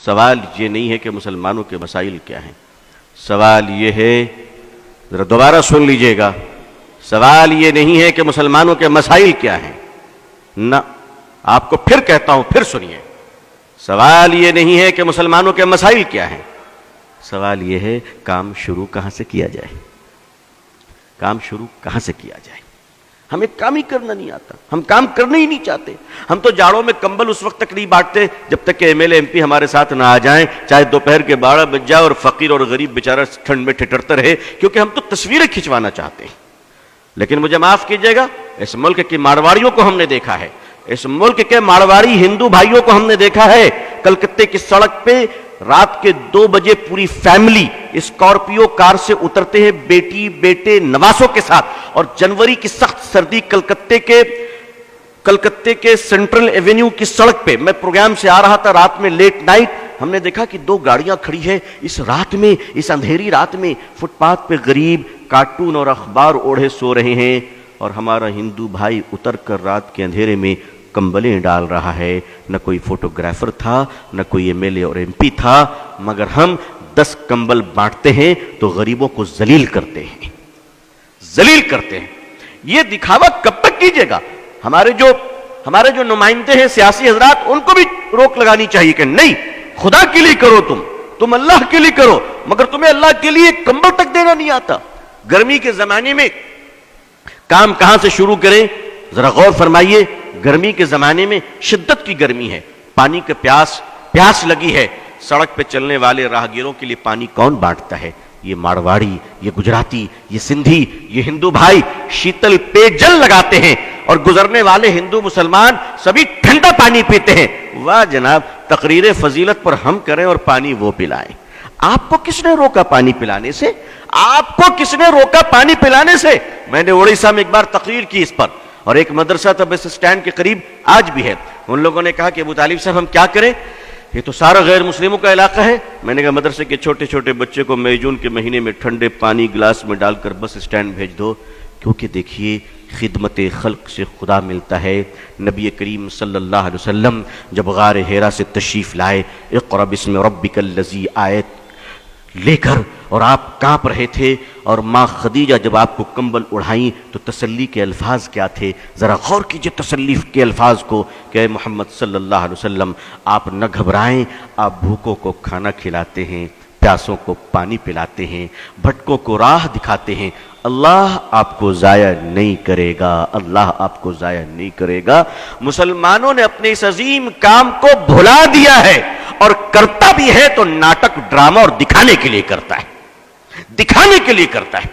سوال یہ نہیں ہے کہ مسلمانوں کے مسائل کیا ہیں، سوال یہ ہے، ذرا دوبارہ سن لیجئے گا، سوال یہ نہیں ہے کہ مسلمانوں کے مسائل کیا ہیں، نہ، آپ کو پھر کہتا ہوں، پھر سنیے، سوال یہ نہیں ہے کہ مسلمانوں کے مسائل کیا ہیں، سوال یہ ہے کام شروع کہاں سے کیا جائے، کام شروع کہاں سے کیا جائے۔ ہمیں کام ہی کرنا نہیں آتا، ہم کام کرنا ہی نہیں چاہتے، ہم تو جاڑوں میں کمبل اس وقت تک نہیں بانٹتے جب تک کہ M L A M P ہمارے ساتھ نہ آ جائیں، چاہے دوپہر کے 12 بج جائے اور فقیر اور غریب بیچارہ ٹھنڈ میں ٹھٹرتا رہے، کیونکہ ہم تو تصویریں کھنچوانا چاہتے ہیں۔ لیکن مجھے معاف کیجئے گا، اس ملک کی مارواڑیوں کو ہم نے دیکھا ہے، اس ملک کے مارواڑی ہندو بھائیوں کو ہم نے دیکھا ہے، کلکتے کی سڑک پہ رات کے 2 بجے پوری فیملی اسکارپیو کار سے اترتے ہیں بیٹی بیٹے نواسوں کے ساتھ، اور جنوری کی سخت سردی کلکتے کے سینٹرل ایونیو کی سڑک پہ، میں پروگرام سے آ رہا تھا رات میں لیٹ نائٹ، ہم نے دیکھا کہ 2 گاڑیاں کھڑی ہیں اس رات میں، اس اندھیری رات میں، فٹ پاتھ پہ غریب کارٹون اور اخبار اوڑھے سو رہے ہیں، اور ہمارا ہندو بھائی اتر کر رات کے اندھیرے میں کمبلیں ڈال رہا ہے۔ نہ کوئی فوٹوگرافر تھا، نہ کوئی ایم ایل اے اور ایم پی تھا، مگر ہم 10 کمبل بانٹتے ہیں تو غریبوں کو ذلیل کرتے ہیں، ذلیل کرتے ہیں۔ یہ دکھاوا کب تک کیجیے گا؟ ہمارے جو نمائندے ہیں سیاسی حضرات، ان کو بھی روک لگانی چاہیے کہ نہیں، خدا کے لیے کرو، تم اللہ کے لیے کرو، مگر تمہیں اللہ کے لیے کمبل تک دینا نہیں آتا۔ گرمی کے زمانے میں کام کہاں سے شروع کریں؟ ذرا غور فرمائیے، گرمی کے زمانے میں شدت کی گرمی ہے، پانی کا پیاس لگی ہے، سڑک پہ چلنے والے راہگیروں کے لیے پانی کون بانٹتا ہے؟ یہ مارواڑی، یہ گجراتی، یہ سندھی، یہ ہندو بھائی شیتل پے جل لگاتے ہیں، اور گزرنے والے ہندو مسلمان سبھی ٹھنڈا پانی پیتے ہیں۔ واہ جناب، تقریر فضیلت پر ہم کریں اور پانی وہ پلائیں۔ آپ کو کس نے روکا پانی پلانے سے؟ آپ کو کس نے روکا پانی پلانے سے؟ میں نے اڑیسہ میں ایک بار تقریر کی اس پر، اور ایک مدرسہ تھا بس اسٹینڈ کے قریب، آج بھی ہے، ان لوگوں نے کہا کہ ابو طالب صاحب ہم کیا کریں، یہ تو سارا غیر مسلموں کا علاقہ ہے۔ میں نے کہا مدرسے کے چھوٹے چھوٹے بچے کو مئی جون کے مہینے میں ٹھنڈے پانی گلاس میں ڈال کر بس اسٹینڈ بھیج دو، کیونکہ دیکھیے خدمت خلق سے خدا ملتا ہے۔ نبی کریم صلی اللہ علیہ وسلم جب غار حرا سے تشریف لائے، اقرأ بسم ربک الذی آیت لے کر، اور آپ کانپ رہے تھے، اور ماں خدیجہ جب آپ کو کمبل اڑھائیں تو تسلی کے الفاظ کیا تھے؟ ذرا غور کیجئے تسلی کے الفاظ کو کہ اے محمد صلی اللہ علیہ وسلم، آپ نہ گھبرائیں، آپ بھوکوں کو کھانا کھلاتے ہیں، پیاسوں کو پانی پلاتے ہیں، بھٹکوں کو راہ دکھاتے ہیں، اللہ آپ کو ضائع نہیں کرے گا، اللہ آپ کو ضائع نہیں کرے گا۔ مسلمانوں نے اپنے اس عظیم کام کو بھلا دیا ہے، اور کرتا بھی ہے تو ناٹک، ڈرامہ اور دکھانے کے لیے کرتا ہے، دکھانے کے لیے کرتا ہے۔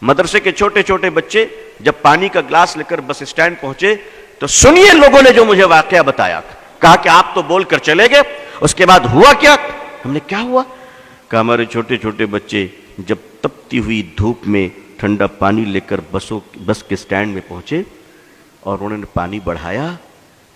مدرسے کے چھوٹے چھوٹے بچے جب پانی کا گلاس لے کر بس اسٹینڈ پہنچے تو سنیے لوگوں نے جو مجھے واقعہ بتایا، کہا کہ آپ تو بول کر چلے گئے، اس کے بعد ہوا کیا؟ ہم نے کیا ہوا؟ کہ ہمارے چھوٹے چھوٹے بچے جب تپتی ہوئی دھوپ میں ٹھنڈا پانی لے کر بس کے اسٹینڈ میں پہنچے اور انہوں نے پانی بڑھایا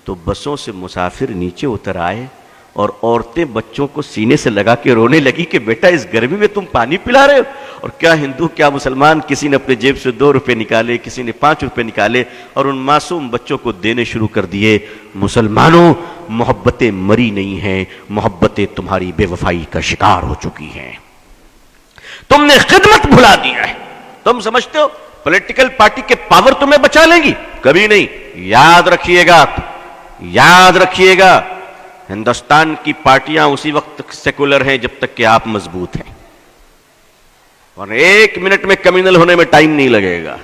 تو بسوں سے مسافر نیچے اتر آئے، اور عورتیں بچوں کو سینے سے لگا کے رونے لگی کہ بیٹا اس گرمی میں تم پانی پلا رہے ہو۔ اور کیا ہندو کیا مسلمان، کسی نے اپنے جیب سے 2 روپے نکالے، کسی نے 5 روپے نکالے، اور ان معصوم بچوں کو دینے شروع کر دیے۔ مسلمانوں، محبتیں مری نہیں ہیں، محبتیں تمہاری بے وفائی کا شکار ہو چکی ہیں، تم نے خدمت بھلا دیا ہے۔ تم سمجھتے ہو پولیٹیکل پارٹی کے پاور تمہیں بچا لیں گی؟ کبھی نہیں۔ یاد رکھیے گا، یاد رکھیے گا، ہندوستان کی پارٹیاں اسی وقت سیکولر ہیں جب تک کہ آپ مضبوط ہیں، اور 1 منٹ میں کمیونل ہونے میں ٹائم نہیں لگے گا۔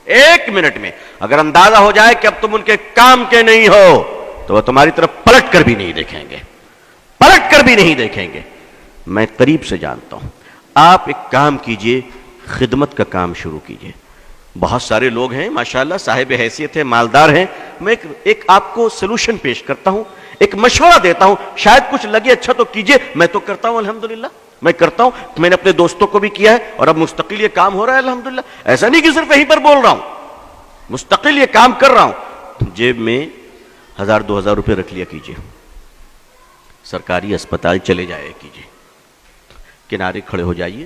1 منٹ میں اگر اندازہ ہو جائے کہ اب تم ان کے کام کے نہیں ہو تو وہ تمہاری طرف پلٹ کر بھی نہیں دیکھیں گے، پلٹ کر بھی نہیں دیکھیں گے۔ میں قریب سے جانتا ہوں، آپ ایک کام کیجئے، خدمت کا کام شروع کیجئے۔ بہت سارے لوگ ہیں ماشاءاللہ، صاحب حیثیت ہیں، مالدار ہیں، میں ایک آپ کو سلوشن پیش کرتا ہوں، ایک مشورہ دیتا ہوں، شاید کچھ لگے اچھا تو کیجئے۔ میں تو کرتا ہوں الحمدللہ، میں کرتا ہوں، میں نے اپنے دوستوں کو بھی کیا ہے، اور اب مستقل یہ کام ہو رہا ہے الحمدللہ۔ ایسا نہیں کہ صرف یہیں پر بول رہا ہوں، مستقل یہ کام کر رہا ہوں۔ جیب میں 1000-2000 روپے رکھ لیا کیجئے، سرکاری اسپتال چلے جایا کیجئے، کنارے کھڑے ہو جائیے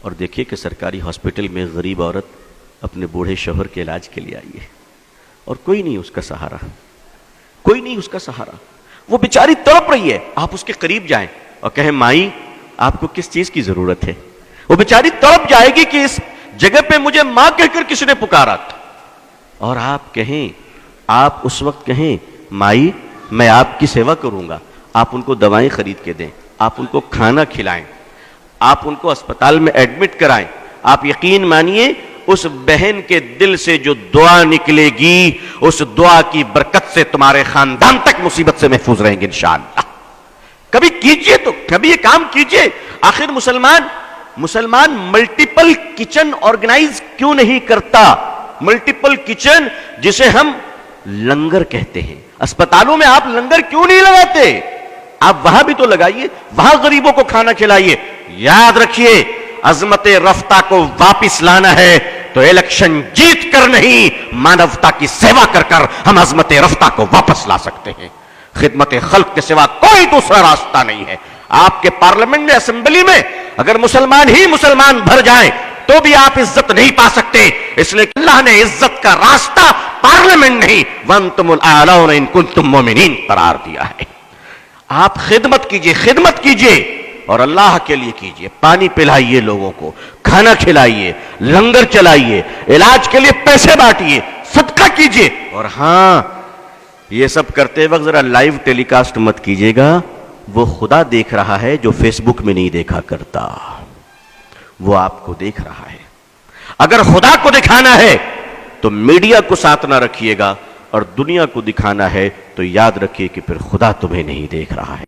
اور دیکھیے کہ سرکاری ہاسپٹل میں غریب عورت اپنے بوڑھے شوہر کے علاج کے لیے آئی ہے، اور کوئی نہیں اس کا سہارا، کوئی نہیں اس کا سہارا۔ وہ بیچاری تڑپ رہی ہے، آپ اس کے قریب جائیں اور کہیں مائی آپ کو کس چیز کی ضرورت ہے؟ وہ بیچاری تڑپ جائے گی کہ اس جگہ پہ مجھے ماں کہہ کر کس نے پکارا تھا، اور آپ کہیں، آپ اس وقت کہیں مائی میں آپ کی سیوا کروں گا، آپ ان کو دوائیں خرید کے دیں، آپ ان کو کھانا کھلائیں، آپ ان کو اسپتال میں ایڈمٹ کرائیں، آپ یقین مانیے اس بہن کے دل سے جو دعا نکلے گی، اس دعا کی برکت سے تمہارے خاندان تک مصیبت سے محفوظ رہیں گے انشاءاللہ۔ کبھی کیجئے، تو کبھی یہ کام کیجئے۔ آخر مسلمان ملٹیپل کچن آرگنائز کیوں نہیں کرتا؟ ملٹیپل کچن جسے ہم لنگر کہتے ہیں، اسپتالوں میں آپ لنگر کیوں نہیں لگاتے؟ آپ وہاں بھی تو لگائیے، وہاں غریبوں کو کھانا کھلائیے۔ یاد رکھیے عظمت رفتہ کو واپس لانا ہے تو الیکشن جیت کر نہیں، مانوتا کی سیوا کر کر ہم عظمت رفتہ کو واپس لا سکتے ہیں۔ خدمت خلق کے سوا کوئی دوسرا راستہ نہیں ہے۔ آپ کے پارلیمنٹ میں، اسمبلی میں اگر مسلمان ہی مسلمان بھر جائیں تو بھی آپ عزت نہیں پا سکتے، اس لیے کہ اللہ نے عزت کا راستہ پارلیمنٹ نہیں وَأَنْتُمُ الْأَعْلَوْنَ إِن كُنتُم مُؤْمِنِينَ قرار دیا ہے۔ آپ خدمت کیجئے اور اللہ کے لیے کیجئے۔ پانی پلائیے لوگوں کو، کھانا کھلائیے، لنگر چلائیے، علاج کے لیے پیسے بانٹیے، صدقہ کیجئے۔ اور ہاں، یہ سب کرتے وقت ذرا لائیو ٹیلی کاسٹ مت کیجئے گا، وہ خدا دیکھ رہا ہے جو فیس بک میں نہیں دیکھا کرتا، وہ آپ کو دیکھ رہا ہے۔ اگر خدا کو دکھانا ہے تو میڈیا کو ساتھ نہ رکھیے گا، اور دنیا کو دکھانا ہے تو یاد رکھیے کہ پھر خدا تمہیں نہیں دیکھ رہا ہے۔